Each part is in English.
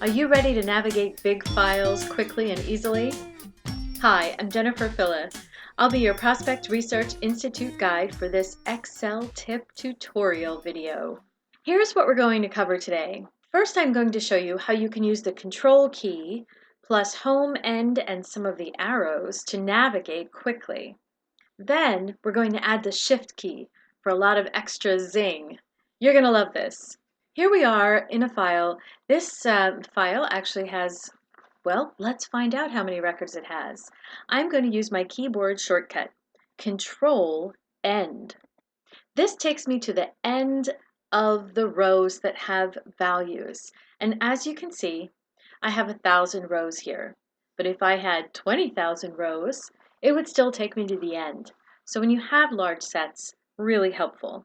Are you ready to navigate big files quickly and easily? Hi, I'm Jennifer Filla. I'll be your Prospect Research Institute guide for this Excel tip tutorial video. Here's what we're going to cover today. First, I'm going to show you how you can use the Control key plus Home, End, and some of the arrows to navigate quickly. Then, we're going to add the Shift key for a lot of extra zing. You're going to love this. Here we are in a file. This file actually has, well, let's find out how many records it has. I'm going to use my keyboard shortcut, CTRL+End. This takes me to the end of the rows that have values. And as you can see, I have 1,000 rows here. But if I had 20,000 rows, it would still take me to the end. So when you have large sets, really helpful.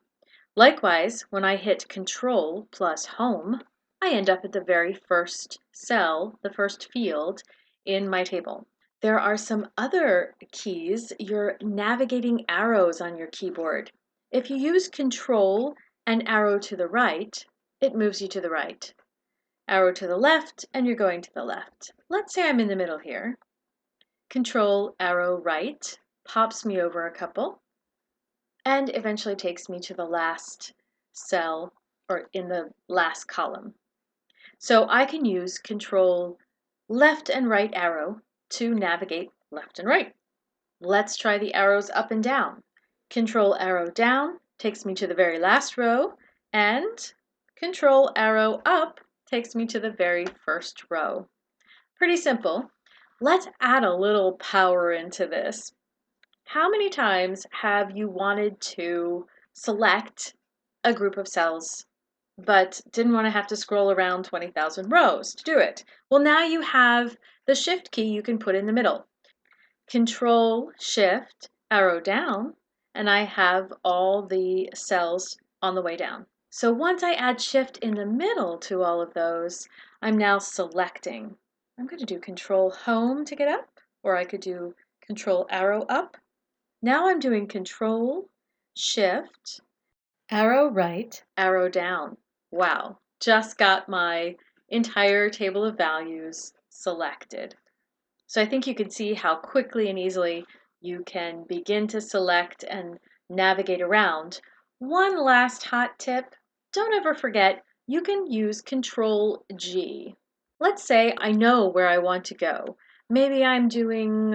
Likewise, when I hit Control+Home, I end up at the very first cell, the first field in my table. There are some other keys. You're navigating arrows on your keyboard. If you use Control and arrow to the right, it moves you to the right. Arrow to the left, and you're going to the left. Let's say I'm in the middle here. Control, arrow, right, pops me over a couple, and eventually takes me to the last cell, or in the last column. So I can use Control, left and right arrow to navigate left and right. Let's try the arrows up and down. Control, arrow down takes me to the very last row, and Control, arrow up takes me to the very first row. Pretty simple. Let's add a little power into this. How many times have you wanted to select a group of cells but didn't want to have to scroll around 20,000 rows to do it? Well, now you have the Shift key you can put in the middle. Control, Shift, arrow down, and I have all the cells on the way down. So once I add Shift in the middle to all of those, I'm now selecting. I'm going to do Control Home to get up, or I could do Control Arrow up. Now I'm doing Control, Shift, arrow right, arrow down. Wow, just got my entire table of values selected. So I think you can see how quickly and easily you can begin to select and navigate around. One last hot tip, don't ever forget you can use Control G. Let's say I know where I want to go. Maybe I'm doing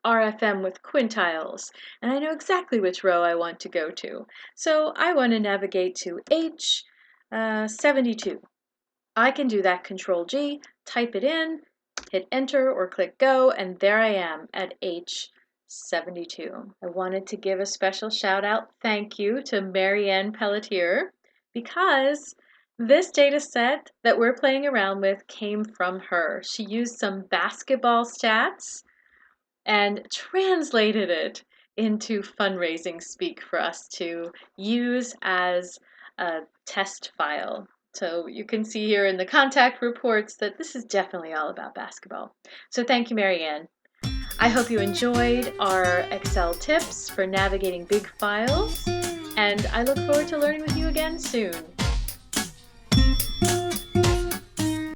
RFM with quintiles, and I know exactly which row I want to go to. So I want to navigate to H72. I can do that Control G, type it in, hit enter or click go, and there I am at H72. I wanted to give a special shout out, thank you to Marianne Pelletier, because this data set that we're playing around with came from her. She used some basketball stats and translated it into fundraising speak for us to use as a test file. So you can see here in the contact reports that this is definitely all about basketball. So thank you, Marianne. I hope you enjoyed our Excel tips for navigating big files, and I look forward to learning with you again soon.